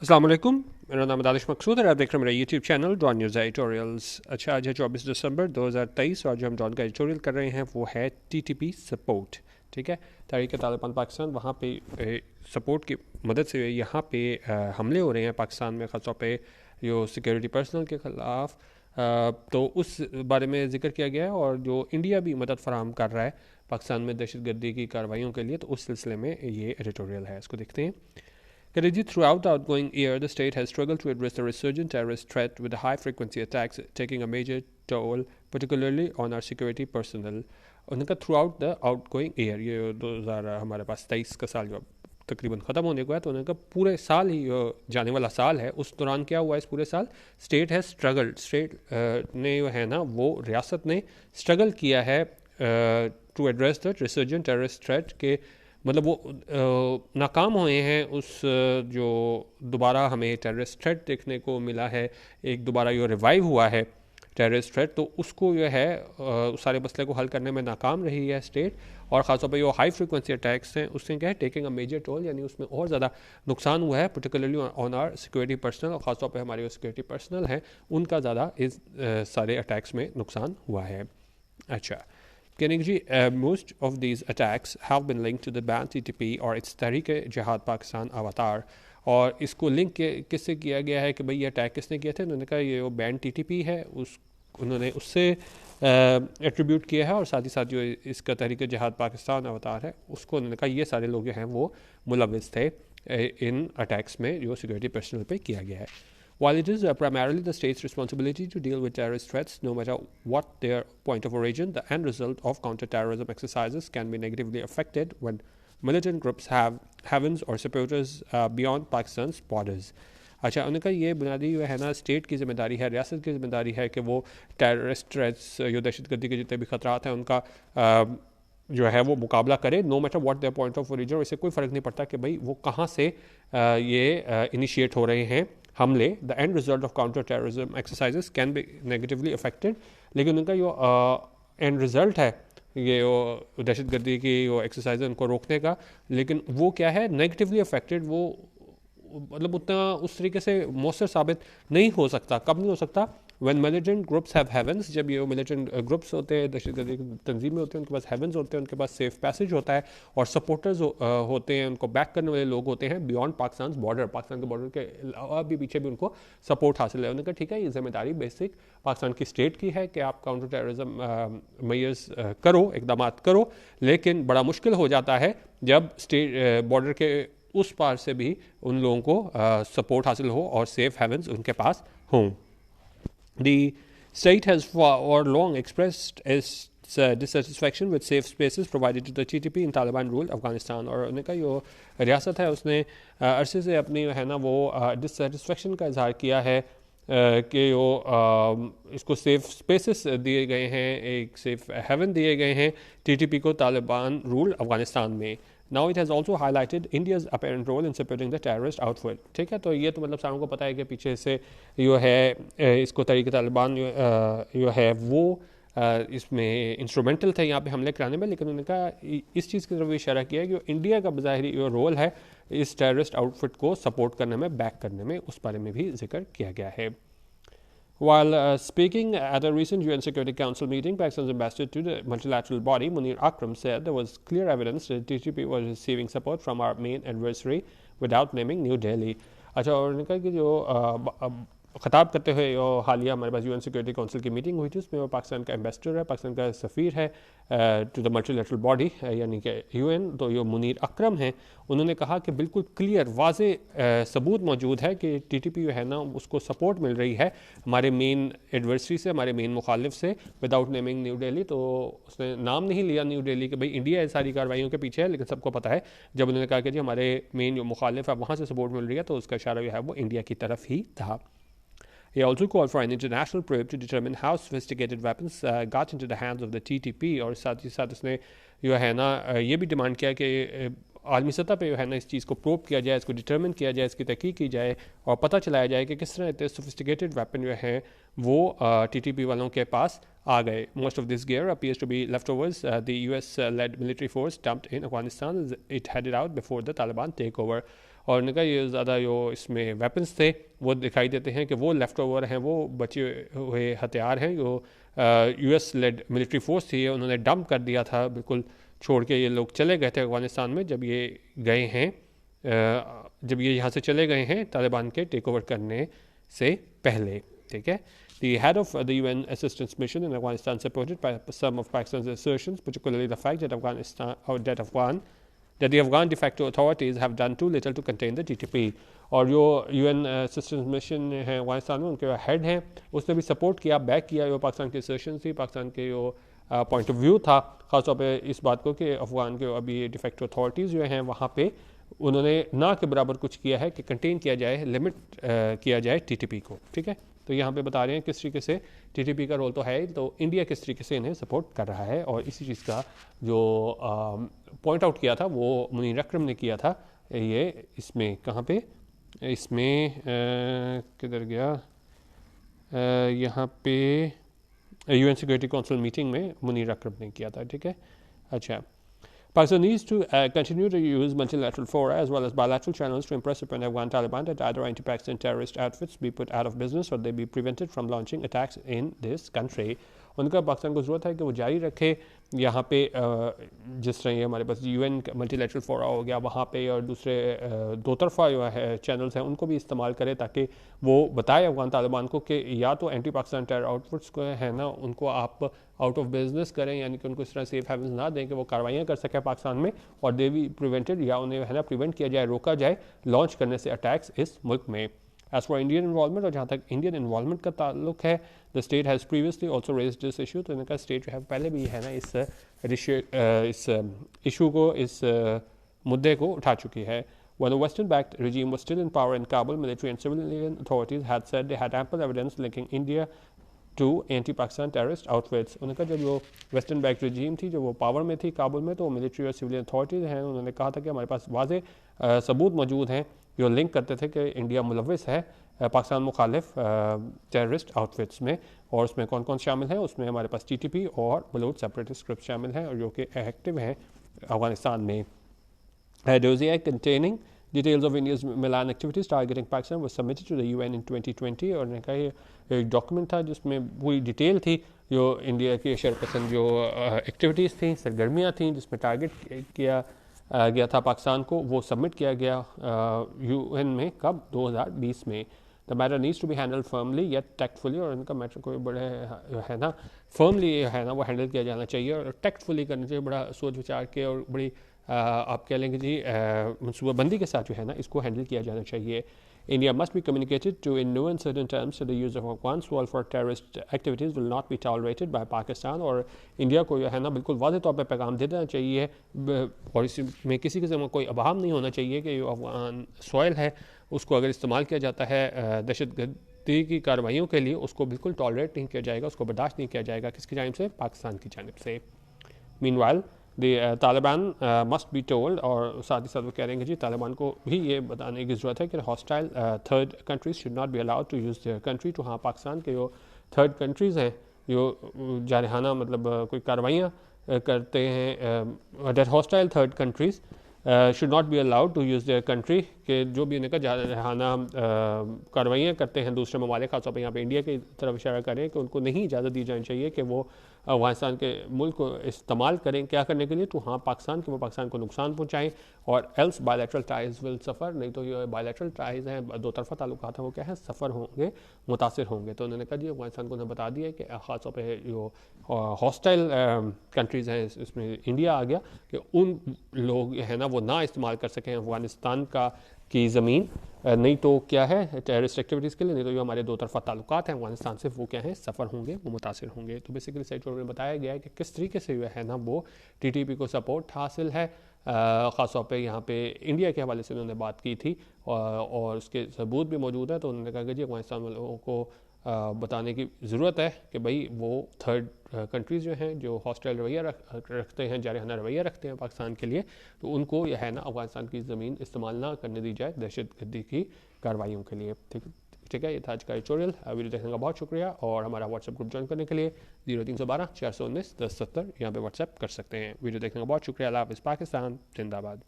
अस्सलाम वालेकुम, मेरा नाम दानिश मकसूद है। आप देख रहे हैं मेरा YouTube channel Dawn news editorials. अच्छा, आज है 24 दिसंबर 2023 और जो हम डॉन का एडिटोरियल कर रहे हैं वो है TTP सपोर्ट। ठीक है, तहरीक-ए-तालिबान पाकिस्तान, वहाँ पे सपोर्ट की मदद से यहाँ पे हमले हो रहे हैं पाकिस्तान में, ख़ासतौर पे जो सिक्योरिटी पर्सनल के ख़िलाफ़। तो उस बारे में ज़िक्र किया गया है और जो इंडिया भी मदद फराहम कर रहा है पाकिस्तान में दहशतगर्दी की कार्रवाइयों के लिए, तो उस सिलसिले में ये एडिटोरियल है। इसको देखते हैं। Karachi, throughout the outgoing year, the state has struggled to address the resurgent terrorist threat with high-frequency attacks taking a major toll, particularly on our security personnel. उनका throughout the outgoing year, ये 2000 हमारे पास 23 का साल जो तकरीबन ख़त्म होने को है, तो उनका पूरे साल ही जाने वाला साल है। उस दौरान क्या हुआ इस पूरे साल? स्टेट है स्ट्रगल, स्टेट ने जो है ना वो रियासत ने स्ट्रगल किया है to address the resurgent terrorist threat के, मतलब वो नाकाम हुए हैं उस जो दोबारा हमें टेररिस्ट थ्रेट देखने को मिला है, एक दोबारा ये रिवाइव हुआ है टेररिस्ट थ्रेट, तो उसको जो है उस सारे मसले को हल करने में नाकाम रही है स्टेट। और ख़ासतौर पर जो हाई फ्रिक्वेंसी अटैक्स हैं उससे क्या है टेकिंग अ मेजर टोल, यानी उसमें और ज़्यादा नुकसान हुआ है, particularly on our security personnel, और ख़ासतौर पर हमारे जो सिक्योरिटी पर्सनल हैं उनका ज़्यादा इस सारे अटैक्स में नुकसान हुआ है। अच्छा, Kenegji, most of these attacks have been linked to the banned TTP or its Tehrik-e-Taliban Pakistan avatar। और इसको लिंक किससे किया गया है कि भाई ये अटैक किसने किए थे? उन्होंने कहा ये वो बैंड TTP है, उन्होंने उससे एट्रीब्यूट किया है, और साथ ही साथ जो इसका तहरीक-ए-जिहाद पाकिस्तान अवतार है उसको उन्होंने कहा ये सारे लोग जो हैं वो मुलविस थे इन अटैक्स में जो सिक्योरिटी पर्सनल पे किया गया है। While it is primarily the state's responsibility to deal with terrorist threats, no matter what their point of origin, the end result of counter-terrorism exercises can be negatively affected when militant groups have havens or supporters beyond Pakistan's borders. अच्छा, उनका ये बुनियादी जो है ना state की जिम्मेदारी है, रियासत की जिम्मेदारी है कि वो टेररिस्ट थ्रेट्स, जो दहशतगर्दी के जितने भी खतरात हैं उनका जो है वो मुकाबला करे, no matter what their point of origin. इससे कोई फ़र्क नहीं पड़ता कि भाई वो कहाँ से ये इनिशिएट हो रहे हैं हमले। The end result of counter terrorism exercises can be negatively affected, लेकिन उनका जो एंड रिजल्ट है ये वो दहशतगर्दी की वो एक्सरसाइज उनको रोकने का, लेकिन वो क्या है नेगेटिवली अफेक्टेड, वो मतलब उतना उस तरीके से मौसर साबित नहीं हो सकता। कब नहीं हो सकता? When militant groups have heavens, जब ये militant ग्रुप्स होते हैं, दहशतगर्दी तंजीमें होते हैं, उनके पास हेवन्स होते हैं, उनके पास सेफ पैसेज होता है, और सपोर्टर्स होते हैं, उनको बैक करने वाले लोग होते हैं बियॉन्ड पाकिस्तान बॉर्डर, पाकिस्तान के बॉर्डर के अलावा भी पीछे भी उनको सपोर्ट हासिल है। उन्होंने कहा ठीक है, ये जिम्मेदारी बेसिक पाकिस्तान की स्टेट की है कि आप काउंटर टेररिज्म मेजर्स करो, इकदाम करो, लेकिन बड़ा मुश्किल हो जाता है जब स्टेट बॉर्डर के उस पार से भी उन लोगों को सपोर्ट हासिल हो और सेफ हेवन्स उनके पास हों। The state has for long expressed its dissatisfaction with safe spaces provided to the TTP in Taliban-ruled Afghanistan। और उन्होंने कहा जो रियासत है उसने अरसे से अपनी है ना वो डिससेटिस्फेक्शन का इजहार किया है कि वो इसको सेफ स्पेसेस दिए गए हैं, एक सेफ हेवन दिए गए हैं TTP को तालिबान रूल अफगानिस्तान में। Now it has also highlighted India's apparent role in supporting the terrorist outfit। ठीक है, तो ये तो मतलब सारों को पता है कि पीछे से जो है इसको तहरीक-ए-तालिबान जो है वो इसमें इंस्ट्रूमेंटल थे यहाँ पे हमले कराने में, लेकिन उन्होंने कहा इस चीज़ की तरफ इशारा किया है कि इंडिया का बज़ाहिरी जो रोल है इस टेररिस्ट आउटफिट को सपोर्ट करने में, बैक करने में, उस बारे में भी जिक्र किया गया है। While speaking at a recent UN Security Council meeting, Pakistan's ambassador to the multilateral body, Munir Akram, said there was clear evidence that TTP was receiving support from our main adversary without naming New Delhi। अच्छा, और उन्होंने कहा कि जो खिताब करते हुए जो हालिया हमारे पास UN सिक्योरिटी काउंसिल की मीटिंग हुई थी उसमें वो पाकिस्तान का एम्बेसडर है, पाकिस्तान का सफ़ीर है टू द मल्टीलेटरल बॉडी यानी कि UN, तो ये मुनीर अकरम हैं। उन्होंने कहा कि बिल्कुल क्लियर वाज़े सबूत मौजूद है कि TTP जो है ना उसको सपोर्ट मिल रही है हमारे मेन एडवर्सरी से, हमारे मेन मुखालिफ से, विदाउट नेमिंग न्यू दिल्ली। तो उसने नाम नहीं लिया न्यू दिल्ली कि भाई इंडिया इन सारी कार्रवाइयों के पीछे है, लेकिन सबको पता है जब उन्होंने कहा कि जी हमारे मेन जो मुखालिफ है वहाँ से सपोर्ट मिल रही है, तो उसका इशारा जो है वो इंडिया की तरफ ही था। He also called for an international probe to determine how sophisticated weapons got into the hands of the TTP। और साथ ही साथ उसने जो है ना ये भी डिमांड किया कि आलमी सतह पे जो है ना इस चीज़ को प्रूव किया जाए, इसको डिटर्मिन किया जाए, इसकी तहकीक की जाए और पता चलाया जाए कि किस तरह इतने सोफिस्टिकेटेड वेपन जो है वो TTP वालों के पास आ गए. Most of this gear appears to be leftovers. The US-led military force dumped in Afghanistan. It headed out before the Taliban takeover. और उनका ये ज़्यादा जो इसमें वेपन्स थे वो दिखाई देते हैं कि वो लेफ़्ट ओवर हैं, वो बचे हुए हथियार हैं जो US-led मिलिट्री फोर्स थी, उन्होंने डंप कर दिया था, बिल्कुल छोड़ के ये लोग चले गए थे अफगानिस्तान में जब ये गए हैं, जब ये यहाँ से चले गए हैं तालिबान के टेक ओवर करने से पहले. ठीक है. The head of the UN assistance mission in Afghanistan supported by some of Pakistan's assertions, particularly the fact that the Afghan de facto authorities have done too little to contain the TTP. और जो UN assistance mission है अफगानिस्तान में, उनके head हैं, उसने भी support किया, back किया जो पाकिस्तान की assertions थी, पाकिस्तान के जो पॉइंट ऑफ व्यू था, खासतौर पे इस बात को कि अफगान के अभी डिफेक्टो अथॉरिटीज़ जो हैं वहाँ पे उन्होंने ना के बराबर कुछ किया है कि कंटेन किया जाए, लिमिट किया जाए TTP को. ठीक है. तो यहाँ पे बता रहे हैं किस तरीके से TTP का रोल तो है, तो इंडिया किस तरीके से इन्हें सपोर्ट कर रहा है. और इसी चीज़ का जो पॉइंट आउट किया था वो मुनीर अकरम ने किया था. ये इसमें कहाँ पे, इसमें किधर गया, यहाँ पे UN सिक्योरिटी काउंसिल मीटिंग में मुनीर अकरम ने किया था. ठीक है. अच्छा. Pakistan needs to continue to use multilateral fora as well as bilateral channels to impress upon Afghan Taliban that either anti-Pakistan terrorist outfits be put out of business or they be prevented from launching attacks in this country. उनका पाकिस्तान को ज़रूरत है कि वो जारी रखे यहाँ पे, जिस तरह ये हमारे पास UN मल्टीलेटरल फोरा हो गया वहाँ पे, और दूसरे दो तरफा जो है चैनल्स हैं उनको भी इस्तेमाल करे ताकि वो बताए अफगान तालिबान को कि या तो एंटी पाकिस्तान टेरर आउटपुट्स को है ना उनको आप आउट ऑफ बिजनेस करें, यानी कि उनको इस तरह सेफ हेवन्स ना दें कि वो कार्रवाइयाँ कर सकें पाकिस्तान में, और दे भी प्रिवेंटेड, या उन्हें है ना प्रिवेंट किया जाए, रोका जाए लॉन्च करने से अटैक्स इस मुल्क में. As for Indian involvement, और जहाँ तक इंडियन इन्वॉल्वमेंट का ताल्लुक है, the state has previously also raised this issue. तो इनका स्टेट जो है पहले भी है ना इस इशू को, इस मुद्दे को उठा चुकी है. When the Western-backed regime was still in power in Kabul, military and civilian authorities had said they had ample evidence linking India to anti-Pakistan terrorist outfits. उनका जब वो वेस्टर्न बैक्ड रजीम थी, जब वो पावर में थी काबुल में, तो मिलिट्री और सिविलियन अथॉरिटीज़ हैं, उन्होंने कहा था कि हमारे पास वाज़े सबूत मौजूद हैं जो लिंक करते थे कि इंडिया मुलविस है पाकिस्तान मुखालिफ टेररिस्ट आउटफिट्स में. और उसमें कौन कौन शामिल हैं, उसमें हमारे पास TTP और बलूच सेपरेटिस्ट ग्रुप शामिल हैं, और जो कि एक्टिव हैं अफगानिस्तान में. Dossier containing details of India's malign activities targeting Pakistan was submitted to the UN in 2020. और उन्होंने कहा ये एक डॉक्यूमेंट था जिसमें पूरी डिटेल थी जो इंडिया की शरपसंद जो एक्टिविटीज़ थी, सरगर्मियाँ थी जिसमें टारगेट किया गया था पाकिस्तान को, वो सबमिट किया गया UN में कब, 2020 में. The matter needs to be handle firmly या टैक्टफुली. और इनका मैटर कोई बड़े है ना फर्मली है ना वो हैंडल किया जाना चाहिए और टैक्टफुली करना चाहिए, बड़ा सोच विचार के और बड़ी आप कह लेंगे जी मनसूबाबंदी के साथ जो है ना इसको हैंडल किया जाना चाहिए. India must be communicated to in no uncertain terms that the use of Afghan soil for terrorist activities will not be tolerated by Pakistan. और इंडिया को जो है ना बिल्कुल वाज़ेह तौर पे पैगाम दे देना चाहिए, और इसमें किसी किस्म का कोई अभाव नहीं होना चाहिए कि जो अफगान सॉइल है उसको अगर इस्तेमाल किया जाता है दहशतगर्दी की कार्रवाइयों के लिए, उसको बिल्कुल टॉलरेट नहीं किया जाएगा, उसको बर्दाश्त नहीं किया जाएगा. किसकी जानिब से? पाकिस्तान की जानिब से. Meanwhile the Taliban must be told, और साथ ही साथ वो कह रहे हैं कि जी तालिबान को भी ये बताने की ज़रूरत है कि hostile third countries should not be allowed to use their country to. हाँ, पाकिस्तान के जो थर्ड कंट्रीज़ हैं जो जारहाना मतलब कोई कार्रवाइयाँ करते हैं, that hostile third countries should not be allowed to use their country, के जो भी उनका जारहाना कार्रवाइयाँ करते हैं दूसरे ममालिक, खासतौर पर यहाँ पे इंडिया की तरफ इशारा करें कि उनको नहीं इजाज़त दी जानी चाहिए कि वो अफगानिस्तान के मुल्क को इस्तेमाल करें क्या करने के लिए, तो हाँ पाकिस्तान के, वो पाकिस्तान को नुकसान पहुँचाएँ, और else bilateral ties will suffer. नहीं तो ये बायलैटरल टाइज़ हैं, दो तरफा ताल्लुकात हैं, वो क्या है, सफ़र होंगे, मुतासिर होंगे. तो उन्होंने कहा जी अफगानिस्तान को उन्हें बता दिया कि ख़ासतौर पर जो हॉस्टाइल कंट्रीज़ हैं इसमें इंडिया आ गया, कि उन लोग है ना वो ना इस्तेमाल कर सकें अफगानिस्तान का की ज़मीन, नहीं तो क्या है टेररिस्ट एक्टिविटीज़ के लिए, नहीं तो जो हमारे दो तरफा ताल्लुकात हैं अफगानिस्तान से वो क्या है, सफ़र होंगे, वो मुतासिर होंगे. तो बेसिकली एडिटोरियल में बताया गया है कि किस तरीके से जो है ना वो TTP को सपोर्ट हासिल है. ख़ास तौर पे यहाँ पे इंडिया के हवाले से उन्होंने बात की थी और उसके सबूत भी मौजूद है. तो उन्होंने कहा कि जी अफगानिस्तान वालों को बताने की ज़रूरत है कि भाई वो थर्ड कंट्रीज़ जो हैं जो हॉस्टाइल रवैया रखते हैं, जारहाना रवैया रखते हैं पाकिस्तान के लिए, तो उनको यह है ना अफगानिस्तान की ज़मीन इस्तेमाल ना करने दी जाए दहशतगर्दी की कार्रवाइयों के लिए। ठीक है, ये था आज का एडिटोरियल। वीडियो देखने का बहुत शुक्रिया, और हमारा व्हाट्सएप ग्रुप ज्वाइन करने के लिए 0312 419 1070 यहाँ पे व्हाट्सएप कर सकते हैं। वीडियो देखने का बहुत शुक्रिया। अल्लाह हाफ़िज़। पाकिस्तान जिंदाबाद।